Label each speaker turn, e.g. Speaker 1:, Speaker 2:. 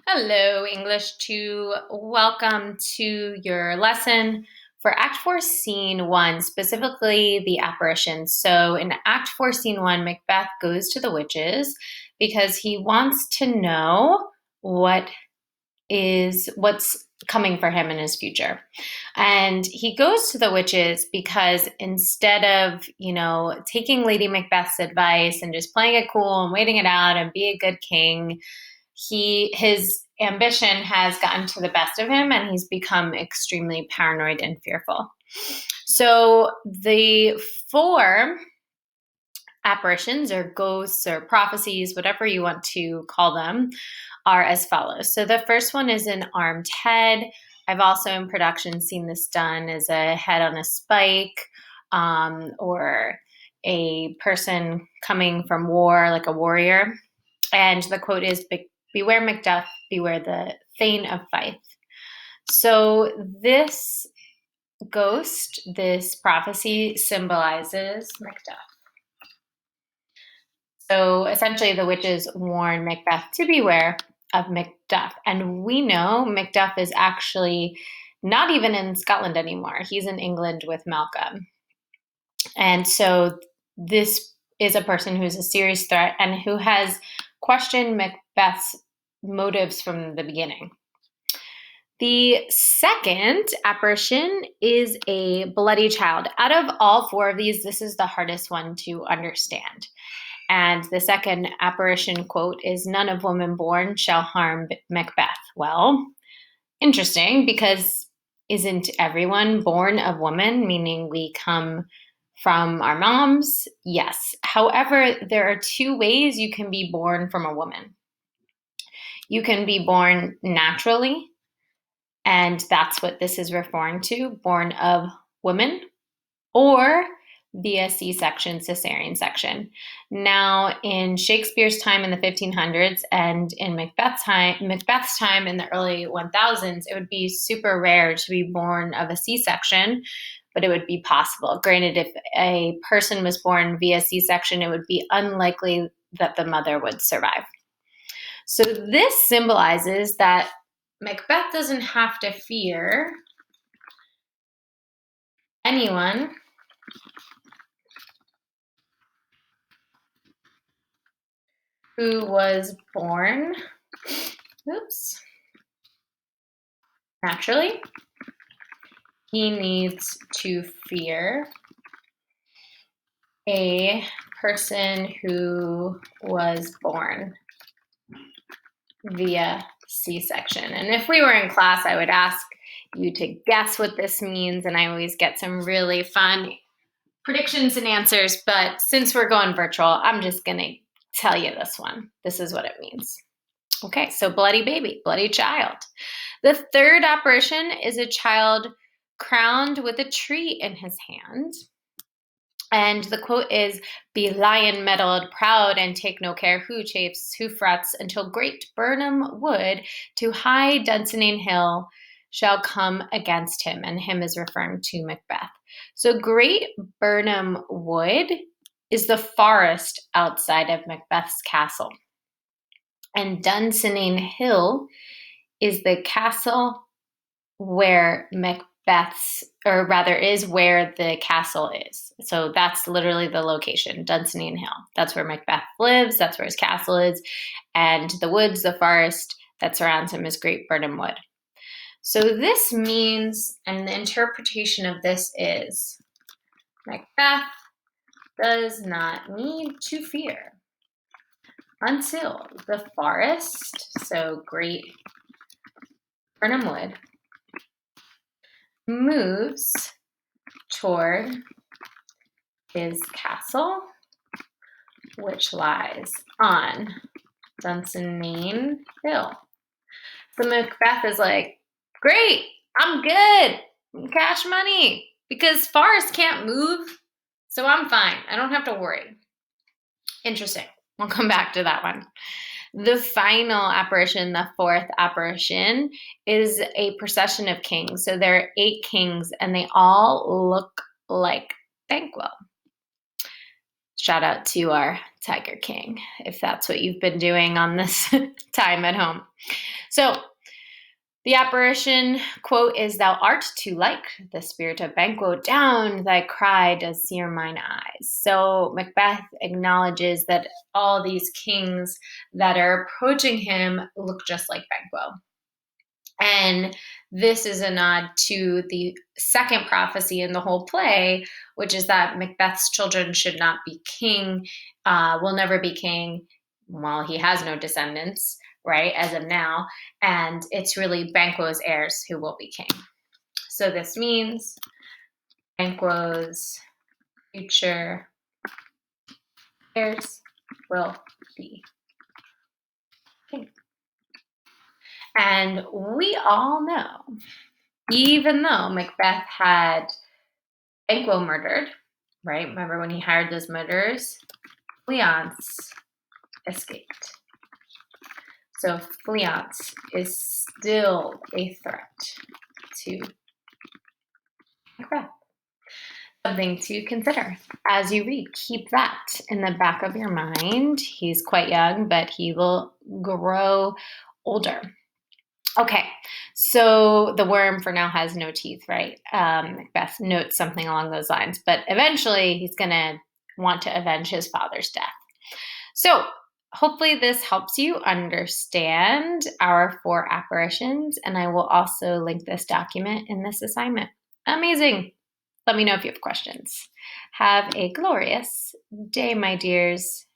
Speaker 1: Hello, English 2. Welcome to your lesson for Act 4, Scene 1, specifically the apparition. So in Act 4, Scene 1, Macbeth goes to the witches because he wants to know what's coming for him in his future. And he goes to the witches because instead of, taking Lady Macbeth's advice and just playing it cool and waiting it out and be a good king, his ambition has gotten to the best of him and he's become extremely paranoid and fearful. So the four apparitions or ghosts or prophecies, whatever you want to call them, are as follows. So the first one is an armed head. I've also in production seen this done as a head on a spike, or a person coming from war, like a warrior. And the quote is, "Beware Macduff, beware the Thane of Fife." So this ghost, this prophecy symbolizes Macduff. So essentially, the witches warn Macbeth to beware of Macduff. And we know Macduff is actually not even in Scotland anymore. He's in England with Malcolm. And so this is a person who's a serious threat and who has questioned Macbeth's motives from the beginning. The second apparition is a bloody child. Out of all four of these, this is the hardest one to understand. And the second apparition quote is, "None of woman born shall harm Macbeth." Well, interesting, because isn't everyone born of woman, meaning we come from our moms? Yes. However, there are two ways you can be born from a woman. You can be born naturally, and that's what this is referring to, born of women, or via C-section, cesarean section. Now, in Shakespeare's time in the 1500s and in Macbeth's time in the early 1000s, it would be super rare to be born of a C-section, but it would be possible. Granted, if a person was born via C-section, it would be unlikely that the mother would survive. So this symbolizes that Macbeth doesn't have to fear anyone who was born, naturally. He needs to fear a person who was born via C-section. And if we were in class, I would ask you to guess what this means, and I always get some really fun predictions and answers, but since we're going virtual, I'm just going to tell you this one. This is what it means. Okay, so bloody baby, bloody child. The third apparition is a child crowned with a tree in his hand. And the quote is, "Be lion-mettled, proud, and take no care who chafes, who frets, until great Birnam Wood to high Dunsinane Hill shall come against him." And him is referring to Macbeth. So Great Birnam Wood is the forest outside of Macbeth's castle. And Dunsinane Hill is the castle where is where the castle is. So that's literally the location, Dunsinane Hill. That's where Macbeth lives, that's where his castle is, and the woods, the forest that surrounds him is Great Birnam Wood. So this means, and the interpretation of this is, Macbeth does not need to fear until the forest, so Great Birnam Wood, moves toward his castle, which lies on Dunsinane Hill. So Macbeth is like, great, I'm good, cash money, because forests can't move, so I'm fine. I don't have to worry. Interesting. We'll come back to that one. The final apparition, the fourth apparition, is a procession of kings. So there are 8 kings, and they all look like Banquo. Shout out to our Tiger King, if that's what you've been doing on this time at home. So the apparition quote is, "Thou art too like the spirit of Banquo, down thy cry does sear mine eyes." So Macbeth acknowledges that all these kings that are approaching him look just like Banquo. And this is a nod to the second prophecy in the whole play, which is that Macbeth's children should not be king, will never be king. Well, he has no descendants, right, as of now. And it's really Banquo's heirs who will be king. So this means Banquo's future heirs will be king. And we all know, even though Macbeth had Banquo murdered, right? Remember when he hired those murderers? Fleance escaped. So Fleance is still a threat to Macbeth. Something to consider as you read. Keep that in the back of your mind. He's quite young, but he will grow older. Okay, so the worm for now has no teeth, right? Macbeth notes something along those lines, but eventually he's going to want to avenge his father's death. So hopefully this helps you understand our 4 apparitions, and I will also link this document in this assignment. Amazing. Let me know if you have questions. Have a glorious day, my dears.